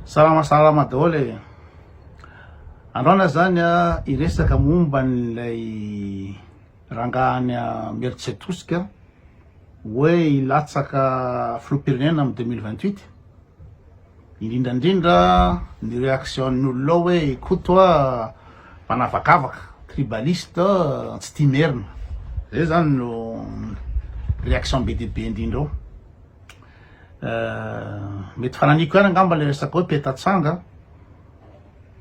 Salama daholo androana zany a iresaka momba n'ilay rangahany Mieritsetroska hoe ilatsaka filoham-pirenena amin'ny 2028 indrindrandrindra ny réaction n'olona hoe kotoa mpanavakavaka tribaliste tsy tia merina zay zany no réaction be dia be indrindra mety fananiko ihany angamba le resaka hoe petatsanga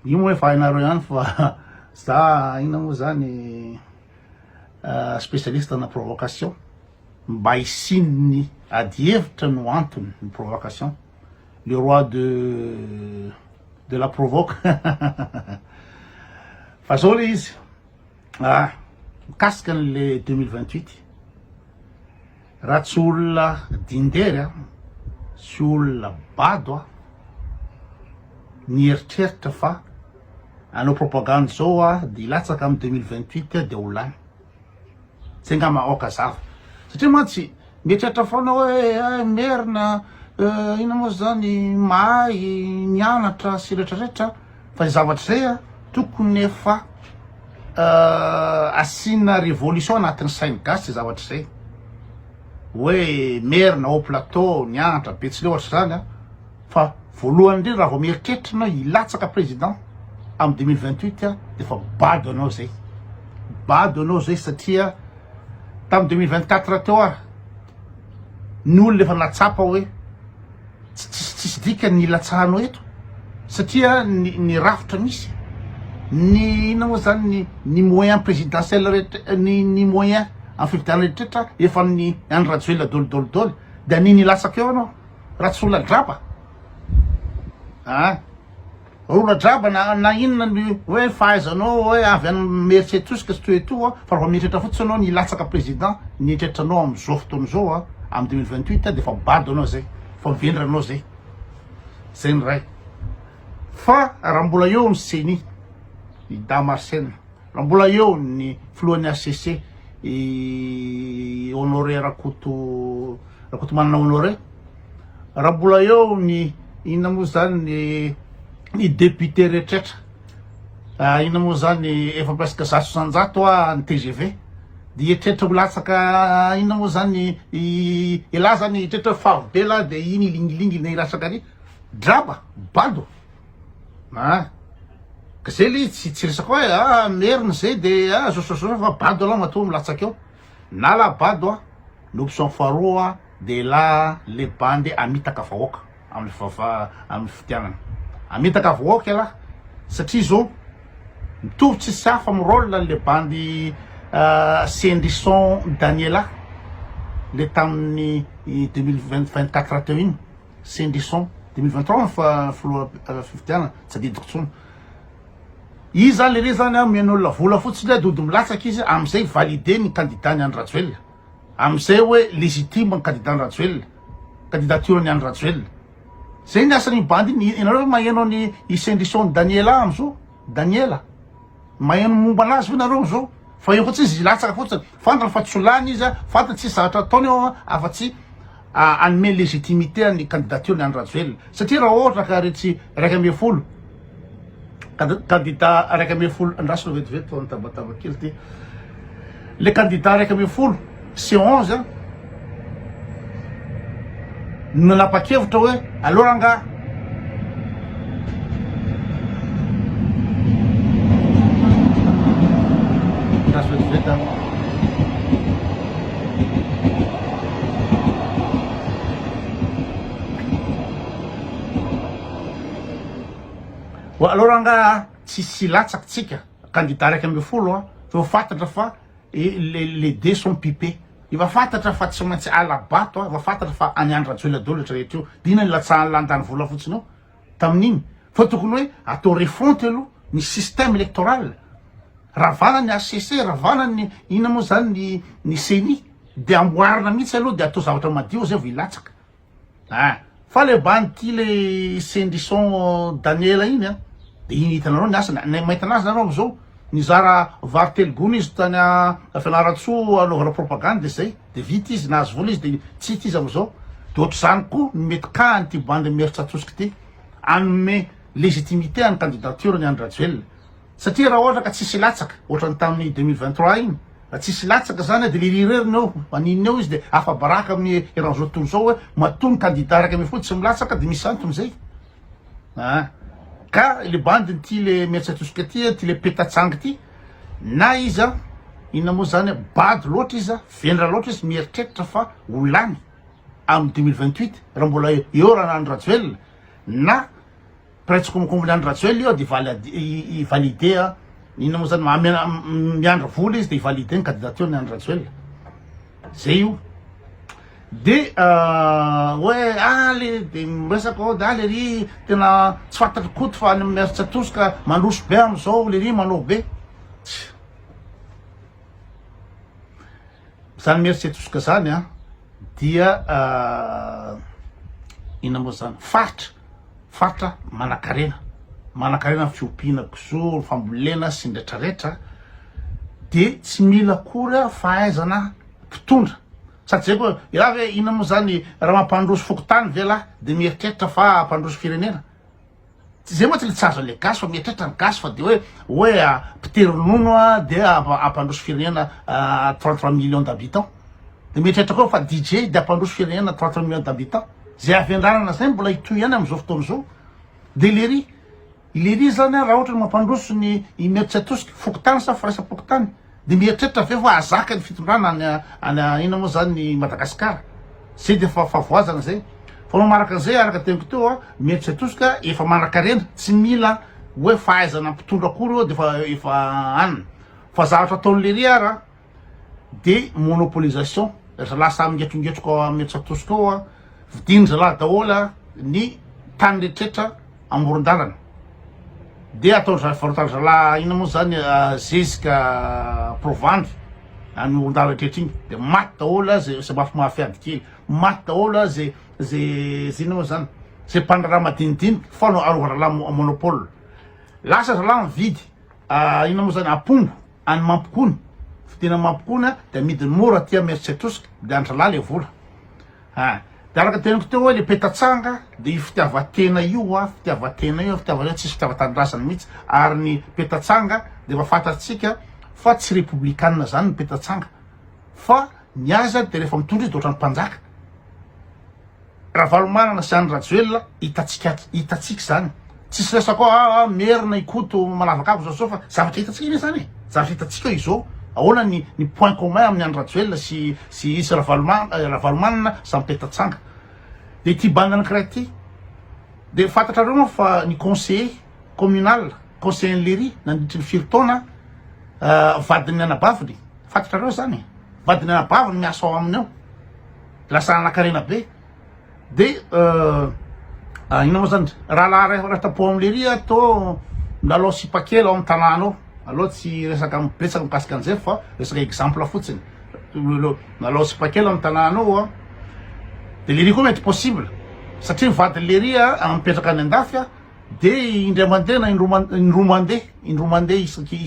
io moa efa hainareo ihany fa za ina moa zany spécialiste na provocation mba hisinony ady hevitra no antony ny provocation le roi de la provoque fa zao le izy mikasika an'le 2028 raha tsy olona dindery sy olona bado ny eritreritra fa anao propagande zao de ilatsaka amin'ny 2028 de olany zay ngama aoka zava satria mantsy mieritreritra foana hoe merina ina moa zany mahay mianatra sy retraretra fa ny zavatra zay tokony efa asina révolution anatin'ny sainy gasy zavatra zay hoe merina au plateau nianatra be tsy le ohatra zany fa voalohany indrindra raha vao mieritreritra anao ilatsaka président amin'ny 2028 de fa bado anao zay satria tamin'ny 2024 teo ny olona efa natsapa hoe tsisy dika ny ilatsahanao eto satria ny rafitra misy ny ina moa zany ny moyen présidentiel rehetra ny moyen amin'ny fividiana rehetrrehetra efa ny andro rajoela dolidoly de aniny ilatsaka eo anao raha tsy olona draba olona draba na inona ny hoe fahaizanao hoe avy any Mieritsetroska sy toeto fa raha mieritreritra fotsiny anao ny ilatsaka président ny eritreritra anao am'izao fotoana zao amin'ny 2028 de fa bado anao zay fa mivendra anao zay ny ray fa raha mbola eo ny CENI i Damascène raha mbola eo ny filohan'ny ACC honoré Rakoto manana honoré raha mbola eo ny inona moa zany ny député rehetrretra inona moa zany efa presque 100 ny TGV de eritreritra ho latsaka inona moa zany ila zany eritreritra favobela de iny ilingilingy na ilatsaka ary draba bado ka zay le tsy resaka hoe merina zay de zao fa bado aloha matoa milatsaka eo na la bado ny option faharoa de la le bandy amitaka vahoaka amin'ny fitianana amitaka vahoaka la satria zao mitovy tsy safa amin'ny rôle le bandy Sendrisson Daniela le tamin'ny 2024 teo iny Sendrisson 2023 fa fitianana tsy adidiko tsony izy zany le zany mian'olona vola fotsiny adody milatsaka izy am'izay validé ny candidat ny Andry Rajoelina am'izay hoe légitime ny candidat ny Rajoelina candidature ny Andry Rajoelina zay ny asany bandy inareo magnano ny Sendrisson Daniela am'zao Daniela magnano momba anazy nareo am'zao fa eo fotsiny izy ilatsaka fotsiny fantany fa tsy olany izy fantany tsy zavatra ataony eo afa-tsy anome légitimité ny candidature ny Andry Rajoelina satria raha ohatra ka retsy raiky amby folo candidat raiky amby folo andraso vetivety fa nitabataba kely ty le candidat raiky amby folo c'est 11 nanapa-kevitra hoe alora nga andraso vetivety alora nga tsy latsaky tsika candidat raiky amby folo fa fantatra fa les dés sont pipés efa fantatra fa tsy maintsy alabato efa fantatra fa any Andry Rajoelina dolo rehetra io de ina nilatsahany landany vola fotsiny eo tamin'iny fa tokony hoe atao refonte aloha ny système électoral ravana ny ACC ravana ny ina moa zany ny CENI de amboarina mihitsy aloha de atao zavatra madio zay vo ilatsaka fa le bandy ty le Sendrisson Daniela iny de iny hitanareo ny asany mahita anazy nareo am'izao nizara vary telogony izy tany Fianaratsoa anaovana propagande de zay de vita izy nahazo vola izy de tsy hita izy am'izao de ohatry zany koa mety ka ty bandy Mieritsetroska ty anome légitimité any candidature ny Andry Rajoelina satria raha ohatra ka tsisy latsaka ohatra ny tamin'ny 2023 iny raha tsisy latsaka zany de lirereriny eo maninona eo izy de afa-baraka amin'ny eran'izao tontolo zao hoe matony candidat raiky amby folo tsy milatsaka de misy antony zay ka le bandiny ty le mieritseritsika ty le petatsanga ty na izy inona moa zany bady loatra izy vendra loatra izy mieritreritra fa olany amin'ny 2028 raha mbola eo raha Andry Rajoelina na presque komikombony Andry Rajoelina io de validé inona moa zany miandra vola izy de ivalidé ny candidature ny Andry Rajoelina zay io de hoe le de miresaka de le ry tena tsy fantatry koty fa any amin'ny Maître Tsiatoska mandroso be am'izao le ry manao be zany Maître Tsiatoska zany dia inona moa zany faritra manan-karena fiompiana kizo fambolena sy ndraitrarehetra de tsy mila kory fahaizana mpitondra sady zay koa raha hoe inona moa zany raha mampandroso fokotany ve lahy de mieritreritra fa mpandroso firenena zay moa tsy le tsazo le gasy fa mieritreritra ny gasy fa de hoe mpitery ronono de ampandroso firenena 33 millions d'habitants de mieritreritra koa fa DJ de ampandroso firenena 33 millions d'habitants zay avy andarana zay mbola itoy ihany am'izao fotoana zao de ilery zany raha ohatra ny mampandroso ny Maître Tsiatoska fokotany sa firaisa fokotany de mieritreritra ve fa azaka ny fitondrana any ina moa zany ny Madagasikara zay de fa voazana zay fa mamaraka an'izay araka teniko teo Maître Tsiatoska efa manan-karena tsy mila hoe fahaizana mpitondra akory de efa anina fa zavatra ataon'le ry ara de monopolisation lasa mingetrongetroka amin'ny Maître Tsiatoska ao vidiny zalahy dahola ny tany rehetrrehetra amoron-dalana de atao varotany zalahy ina moa zany zezika provandry any oron-dalana rehetrrehetra igny de maty dahola zay mafiady kely maty dahola zay ina moa zany zay mpandraraha madinidinika fa arovana zalahy monopole lasa zalahy mividy ina moa zany apongo any mampikony fidina mampikony de midiny mora tia Maître Tsiatoska de andralahy le vola de araka teniko teo hoe le petatsanga de io fitiavatena io tsisy fitiavatanindrazana mihitsy ary ny petatsanga de efa fantatsika fa tsy républicaine zany ny petatsanga fa ny aza de rehefa mitondra izy de ohatrany mpanjaka raha valomanana sy Andry Rajoelina hitatsika zany tsisy resaka merina ikoto malavaka zao fa zavatra hitatsika iny zany zavatra hitatsika izao ahoana ny point commun amin'ny Andry Rajoelina sy isy raha valomanana samy petatsanga de ty bande anankiray ty de fantatrareo moa fa ny conseiller communal conseiller Lery nandritry ny firy-taona vadiny anabaviny fantatrareo zany vadiny anabaviny miasa ao aminy ao lasa anakarena be de ina moa zany rahalahy raha tapo amin'ny Lery atao lalao sipakely ao amin'ny tanàna ao aloha tsy resaka mibetsaka mikasika an'izay fa resaka exemple fotsiny lalao sipakely amin'ny tanàna ao de Lery koa mety possible satria vadiny Lery mipetraka any andafy de indray mandeha na indroa mandeha isaky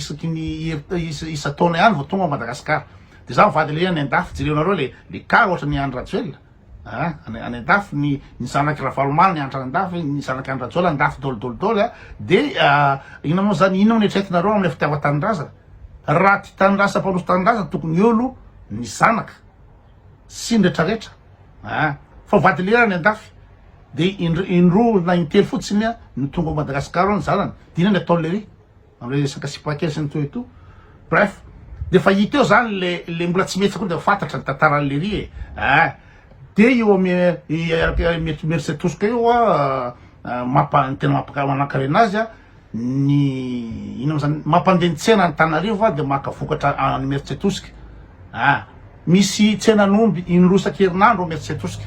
isa-taona ihany vao tonga Madagasikara de za mivady Lery any andafy jereonareo le cas ohatra ny Andry Rajoelina any andafy ny zanaky Ravalomana ny andra andafy ny zanaky Andry Rajoelina andafy dolidolidoly de ina moa zany ino netretinareo am'le fitiavatanindrazana raha ty tanindrazana mpandroso tanindrazana tokony olo ny zanaka sy nretraretra fa vady Lery any andafy de indroa na intelo fotsiny ny tonga Madagasikara ny zanany dina ny atao Lery am'le resaka sipakely sy ny toeto bref de fa hita eo zany le mbola tsy metsy koa de fantatra ny tantaran'ny Lery de io Maître Tsiatoska io tena mampamanankarena azy ny ina zany mampandeha ny tsena ny Tanarivo de maka vokatra any Maître Tsiatoska misy tsenan'omby indroa isan-kerinandro Maître Tsiatoska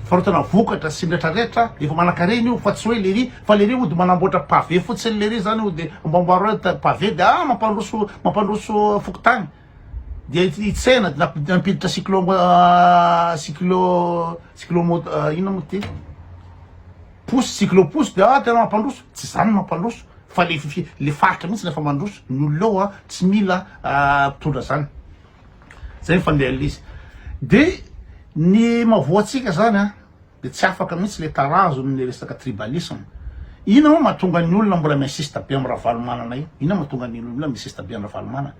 farotana vokatra sy nretraretra efa manan-karena io fa tsy hoe Lery fa Lery ody manamboatra pavé fotsiny Lery zany ody ambamboaro pavé de mampandroso fokotany de itsena nampiditra cyclo ino moa ty pousse cyclopousse de tena mampandroso tsy zany mampandroso fa le faritra mihitsy nefa mandroso ny olona eo tsy mila mpitondra zany zay fandeha izy de ny mavoatsika zany de tsy afaka mihitsy le tarazo ny resaka tribalisme. Ina moa mahatonga ny olona mbola miinsista be amin'ny ravalomanana io? Ina mahatonga ny olona miinsista be amin'ny ravalomanana?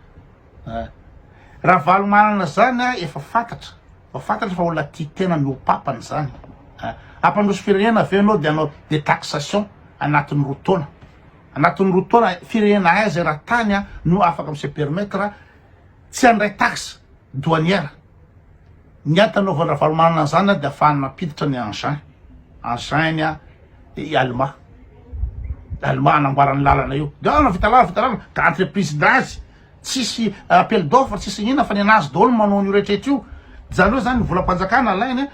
Ravalomanana zany efa fantatra fa olona tia tena miopapany zany. Ampandroso firenena avy anao de anao de taxation anatin'ny roa taona. Anatin'ny roa taona firenena aiza raha tany no afaka se permettre tsy andray taxe douanière. Ny antanaovana ravalomanana zany de afahana mampiditra ny engin i allemand anamboarany lalana io. De vita lalana ka entreprise d'azy tsisy appel d'offre tsisy inona fa ny anazy daholo manao ny rehetrarehetra io. Zany hoe zany volam-panjakana alainy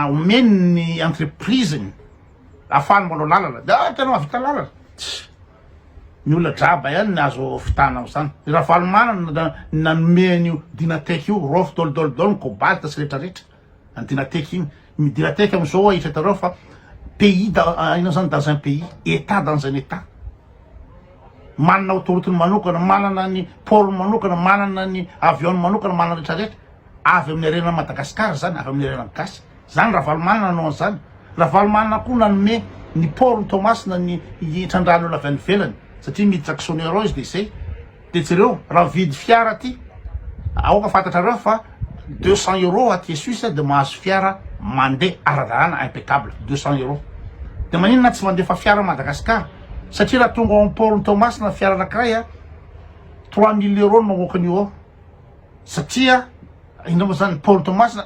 omeny ny entreprise-ny afahany manao lalana. De tena vita lalana. Ny olona draba ihany ny azo fitana am'izany. Ravalomanana nanomeny io Dynatec io, Rof Dolodolo, Cobalt sy rehetrarehetra. Ny Dynatec iny, ny Dynatec am'izao hitanareo fa pays ina zany dans un pays, état dans un état. Manana autoroute manokana, manana ny pôle manokana, manana ny avion manokana, manana rehetrarehetra. Avy amin'ny arena Madagasikara zany, avy amin'ny arena gasy. Zany ravalomanana nanao an'izany. Ravalomanana koa nanome ny pôle Tomasina ny hitrandrany olona avy any ivelany. Satria miditra actionnaire izy de zay. De jereo raha vidy fiara ty, aoka fantatrareo fa 200 € aty Suisse de mahazo fiara mandeha ara-dalàna impeccable, 200 €. De maninona tsy mandefa fiara Madagasikara? Satria raha tonga ao pôle Tomasina fiara anankiray 3000 € no mamoaka an'io. Satria ina moa zany pôle Tomasina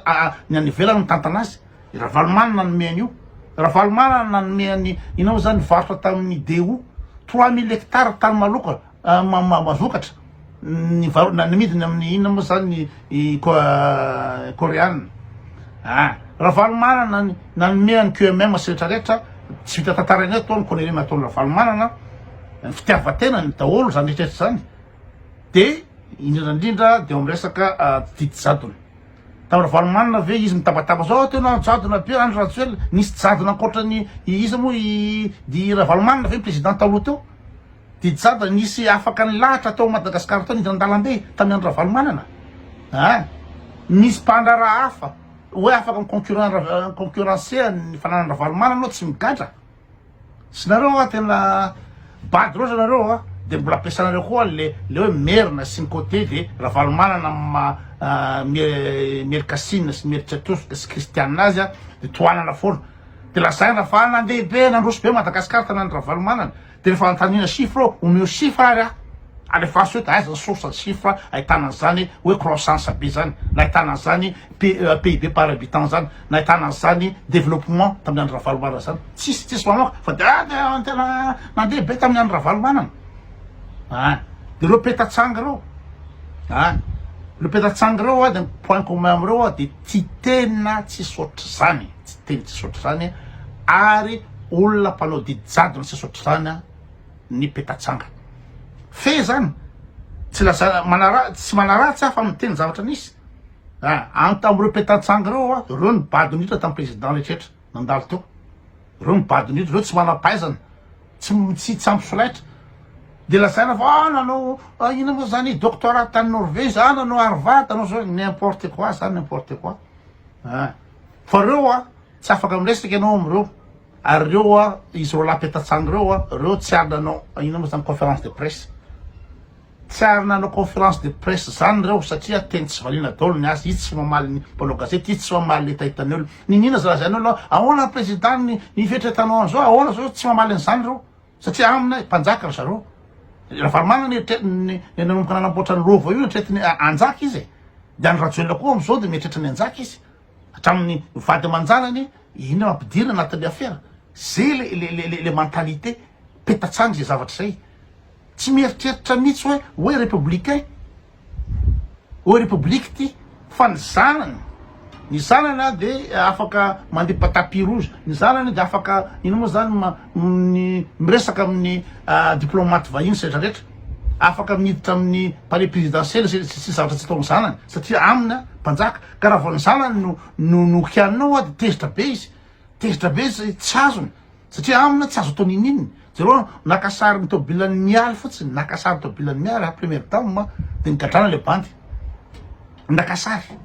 ny any ivelany mitantana azy. Ravalomanana nanome an'io. Ravalomanana nanome any ina moa zany varotra tamin'ny DO 3000 hectares tany maloka mazokatra ny midiny amin'ny inona moa zany koreanina. Ravalomanana nanome any QMM sy rehetrarehetra tsy vita tantarainy eto ny konerena ataony ravalomanana ny fitiavatena ny daholo zany rehetrarehetra zany. De indrindra de amresaka didy jadona. Tamin'ny ravalomanana ve izy mitabataba zao tena jadona be andro ratsoela, nisy jadona ankoatrany izy moa di ravalomanana ve président taloha teo? Didy jadona nisy afaka ny lahatra tao Madagasikara tao nidina an-dalambe tamin'ny andro ravalomanana. Misy mpandrara hafa hoe afaka concurrencer ny fananany ravalomanana anao tsy migadra. Sy nareo tena bady loatra nareo de mbola ampiasanareo koa le hoe merina sy ny côté de ravalomanana mielikasina sy mielitsatosoka sy kristianina azy de toanana foana. De lazaina fa nandeha nandroso be Madagasikara tanany ravalomanana. De rehefa antanina chiffre omeo chiffre ary alefaso hoe aiza source chiffre ahitana an'izany hoe croissance be zany, na ahitana an'izany PIB par habitant zany, na ahitana an'izany développement tamin'ny andro ravalomanana zany. Tsisy mamoaka fa tena nandeha be tamin'ny andro ravalomanana. De reo petatsanga reo le petatsanga reo de point commun amreo de tsy tena tsy sotry zany, tsy tena tsy sotry zany ary olona mpanao didy jadona tsy sotry zany ny petatsanga. Fe zany tsy manaratsy fa miteny zavatra nisy. Tamreo petatsanga reo ny badiny hitra tamin'ny président rehetrarehetra nandalo teo. Reo ny badiny hitra, reo tsy manam-pahaizana, tsy ampy solaitra. De lazaina fa nanao ina moa zany doctorat tany Norvège, nanao Harvard, nanao zao n'importe quoi zany, n'importe quoi. Fa reo tsy afaka miresaky ianao amreo. Ary reo izy roalahy petatsanga reo tsy ary nanao ina moa zany conférence de presse. Tsy ary nanao conférence de presse zany reo satria teny tsy valiana daholo ny azy. Izy tsy mamaly ny mpanao gazety, izy tsy mamaly le tahitan'olo. Ninona zalazain'olo ahoana président ny fetretanao an'izao, ahoana zao tsy mamaly an'izany reo satria amina mpanjaka ry zareo. Ravalomanana ny nanomboka nanamboatra ny rova io netretiny anjaka izy. De any Rajoelina koa am'izao de mietretra ny anjaka izy. Hatramin'ny vady aman-janany ina mampidirina anatin'ny affaire. Zay le mentalité petatsanga zay zavatra zay. Tsy mieritreritra mihitsy hoe républicain, hoe république ty fa ny zanany de afaka mandeha tapis rouge, ny zanany de afaka ino moa zany miresaka amin'ny diplomate vahiny sy rehetrarehetra, afaka miditra amin'ny palais présidentiel sy zavatra tsy ataony zanany satria amina mpanjaka. Ka raha vao ny zanany no kianao de tezitra be izy tsy azony satria amina tsy azo atao nininy. Jereo nakasary ny tobilany mialy fotsiny, nakasary tobilany mialy première dame de nigadrana le bandy nakasary.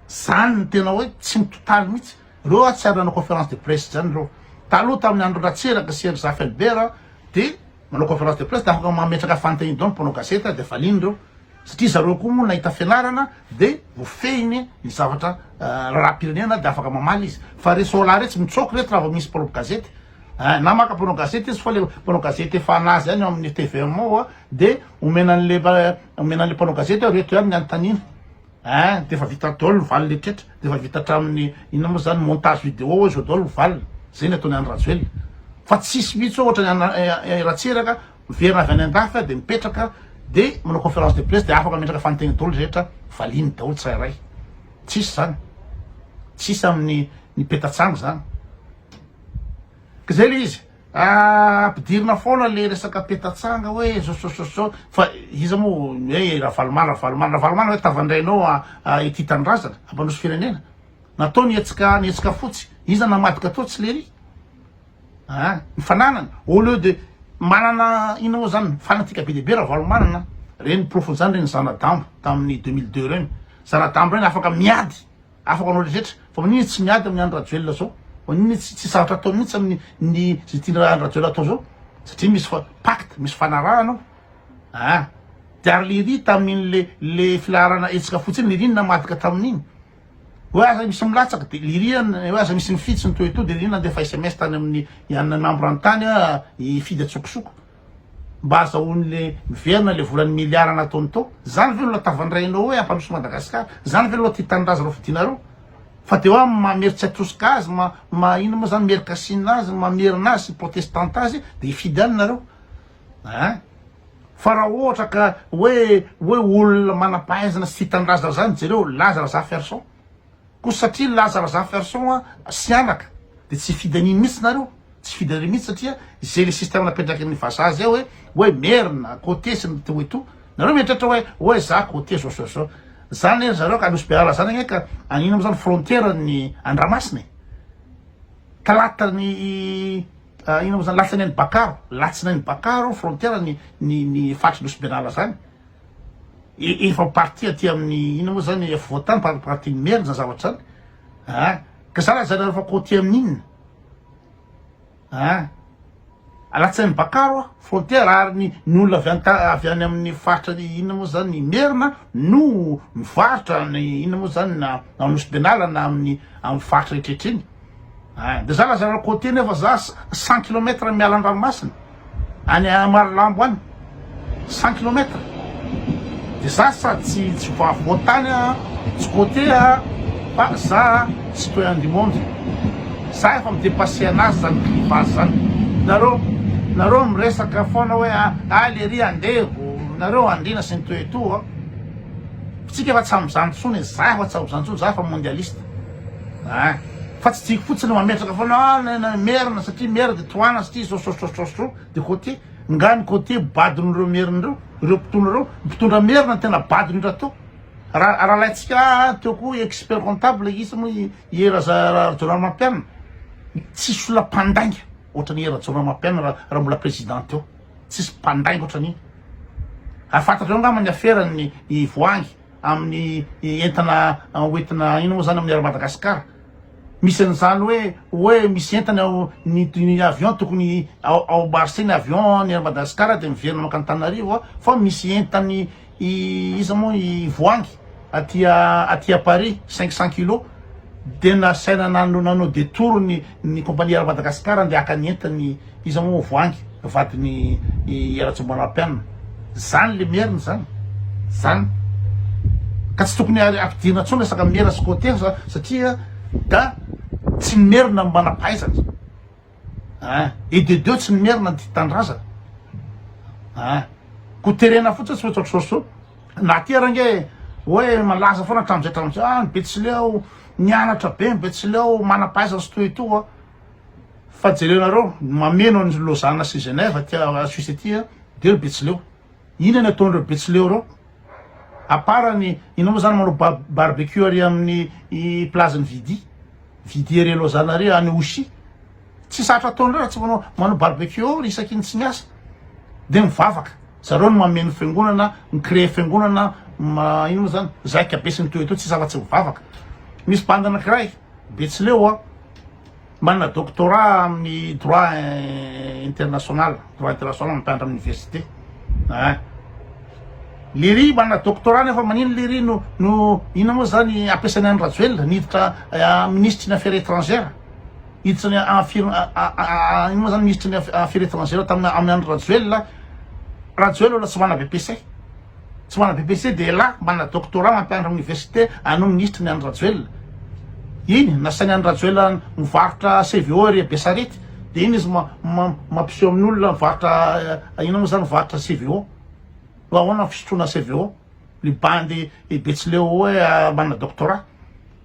Zany ny tena hoe tsy mitotaly mihitsy. reo tsy ary nanao conférence de presse zany reo taloha tamin'ny andro ratseraka Serge Zafelbert de manao conférence de presse de afaka mametraka fantany dao mpanao gazeta de faliny reo satria zareo koa moa nahita fianarana de voafehiny ny zavatra raharam-pirenena de afaka mamaly izy fa resola re tsy mitsoky reto raha vao misy mpanao gazety na maka mpanao gazety izy fa le mpanao gazety efa anazy any amin'ny TVMO de omena an'le mpanao gazety reto ihany ny antanina de efa vita daholo ny valy letretra de efa vita hatramin'ny inona moa zany montage vidéo izy daholo ny valy zay ny ataony any Rajoely fa tsisy mihitsy ohatra ny ratseraka miverina avy any an-dafy de mipetraka de manao conférence de presse de afaka metraka fanontena daholo rehetra valiny daholo tsirairay tsisy zany tsisy amin'ny petatsanga zany ka zay le izy ampidirina foana le resaka petatsanga hoe zao fa izy moa hoe ravalomana hoe tavandrainao ity tanindrazana ampanosy firenena natao nietsika fotsy iza namadika atao tsy lery mifananana au lieu de manana ina moa zany fanatika be dehibe ravalomanana reny profony zany reny zanadambo tamin'ny 2002 reny zanadambo reny afaka miady afaka anao rehetra fa maniny tsy miady amin'ny andro Rajoelina zao maniny tsy zavatra atao mihitsy amin'ny zay tiana andro Rajoelina atao zao satria misy pacte misy fanarahana de ary liry tamin'le filaharana etsika fotsiny liry namadika tamin'iny hoe aza misy milatsaka de liry hoe aza misy mifiditsy ny toeto de liry nandefa SMS tany amin'ny nambrantany ifidy atsokosoko mba azahoan'le miverina le volany miliara nataony tao zany ve loa tavandrainao hoe ampanosy Madagasikara zany ve loa ty tanindrazareo fidinareo fa de hoe mameritsy atosika azy ino moa zany merikasina azy mamerina azy protestante azy de ifidy any nareo fa raha ohatra ka hoe olona manampahaizana sy tanindrazana zany jereo Lazare Zaferson ko satria Lazare Zaferson sy anaka de tsy fidaniny mihitsy nareo tsy fidaniny mihitsy satria zay le système napetraky ny vazaha zay hoe merina côté sy ny to nareo mieritratra hoe za côté zao zany zareo ka anosy zany agny ka anina zany frontière ny Andramasina ka latany ina zany latsany ny Bakaro frontière ny fatry nosy benala zany efa parti aty amin'ny ina moa zany voatany parti ny merina zavatra zany ka zany zareo refa côté amin'inona alatsain'ny Bakaro frontière ary ny olona avy any amin'ny faritra inona moa zany ny merina no mivarotra ny inona moa zany na nosy benala na amin'ny faritra rehetrarehetra iny de za lazareo côté nefa za 100 km miala an-dranomasina any Marilambo any 100 km de za sady tsy voatany tsy côté fa za citoyen du monde za efa midépassé anazy zany clivage zany nareo miresaka foana hoe lery andevo nareo andrina sy ny toeto tsika efa tsy am'zany tsony za efa tsy am'zany tsony za efa mondialiste fa tsy tiako fotsiny mametraka foana merina satria mera de toana satria zao de côté ngany côté badin'ireo merinareo ireo mpitonareo mpitondra merina tena badin'ireo atao raha laitsika teo koa expert comptable isa moa Rajoelina mampianina tsisy olona mpandainga ohatrany Rajoelina mampianina raha mbola président teo tsisy mpandainga ohatran'iny afantatreo angamba ny aferany voangy amin'ny entana hoentina ino moa zany amin'ny Madagasikara misy an'izany hoe misy entana ny avion tokony ao marché ny avion ny Madagasikara de miverina mak'Antananarivo fa misy entany iza moa voangy aty Paris 500 kg de nasaina nanao détour ny compagnie Madagasikara de aka ny entany iza moa voangy vadiny Rajoelina mampianina zany le merina zany ka tsy tokony ampidirina tsony resaka merina sy côté satria da tsy merina manampahaizana et de deux tsy merina ty tandrazana ko terena fotsiny tsy ohatrotro na ty range hoe malaza foana hatramin'izay ny Betsileo nianatra be ny Betsileo manampahaizana sy toetoa fa jerenareo mameno ny Lausanne sy Genève tia Suisse aty de reo Betsileo ina ny ataon'ireo Betsileo reo aparany ina moa zany manao barbecue ary amin'ny plazany Vidy ary Lausanne ary any Ouchy tsy sarotra ataon'ireo tsy manao barbecue isakiny tsy miasa de mivavaka zareo no mameno fiangonana micrée fiangonana ino moa zany zaika be sy ny toeto tsy zava-tsy mivavaka misy bande anankiray Betsileo manana doctorat amin'ny droit international mampianatra amin'ny université lery manana doctorat nefa manino lery no ina moa zany ampiasany any Rajoelina niditra ministre ny affaires étrangères hiditra ny ino moa zany ministre ny affaires étrangères amin'ny andro Rajoelina tsy mana BPC tsy mana BPC de là manana doctorat mampianatra amin'ny université ano ministre ny andro Rajoelina iny nasainy andro Rajoelina mivarotra CVO ry Besarety de iny izy mampiseho amin'olona mivarotra ino moa zany mivarotra CVO ahoana fisotroana CVO libandy Betsileo hoe manana doctorat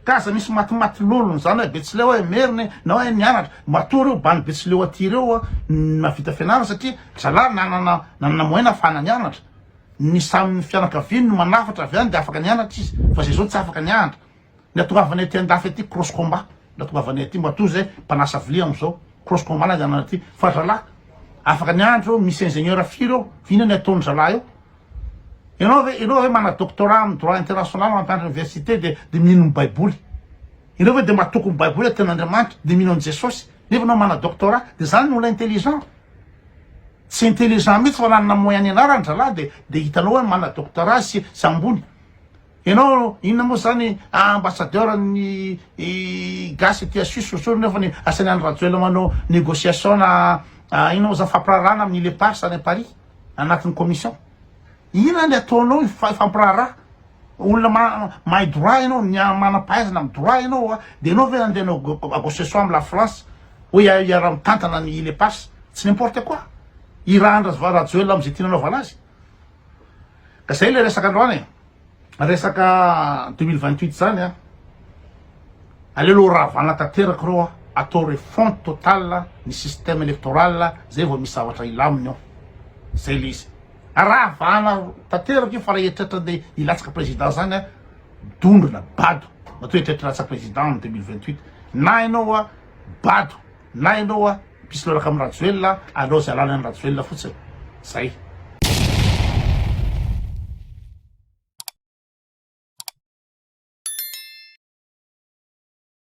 kaza misy matimaty lolony zany hoe Betsileo hoe meriny na hoe nianatra matory io bany Betsileo aty reo mavita fianarana satria zalahy nanana moyena afahana nianatra ny samy fianakaviany no manafatra avy any de afaka nianatra izy fa zay zao tsy afaka nianatra ny atongavany aty andafy aty cross combat ny atongavany aty mba to zay mpanasa vilia am'izao cross combat na nianana aty fa zalahy afaka nianatra misy ingénieur firy eo vina ny ataony zalahy eo ianao hoe mana doctorat amin'ny droit international mampianatra université de minino ny baiboly ianao hoe de matoko ny baiboly aten'Andriamanitra de minao ny Jesosy nefa anao mana doctorat de zany ny olona intelligent tsy intelligent mihitsy fa nanana moyen ianarana zalahy de hitanao hoe mana doctorat sy ambony ianao inona moa zany ambassadeur ny gasy ty Suisse so nefa ny asany any Rajoelina manao négociation na ino moa zany fampirarana amin'ny Lepars any Paris anatin'ny commission ina ny ataonao fampirara olona mahay droit ianao manam-pahaizana amin'ny droit ianao de ianao ve andehanao négociation amin'ny la France hoe iara mitantana ny Lepars tsy n'importe quoi i raha Rajoelina am'izay tia nanaovana azy ka zay le resaka androany resaka 2028 zany alelo ravana tanteraka reo atao refonte totale ny système électoral zay vao misy zavatra ilaminy ao zay le izy ravana tanteraka io fa raha eritreritra de ilatsaka président zany dondrona bado matoa eritreritra latsa président en 2028 na ianao bado na ianao pisy loraka amin'ny Rajoelina alao zay alana ny Rajoelina fotsiny zay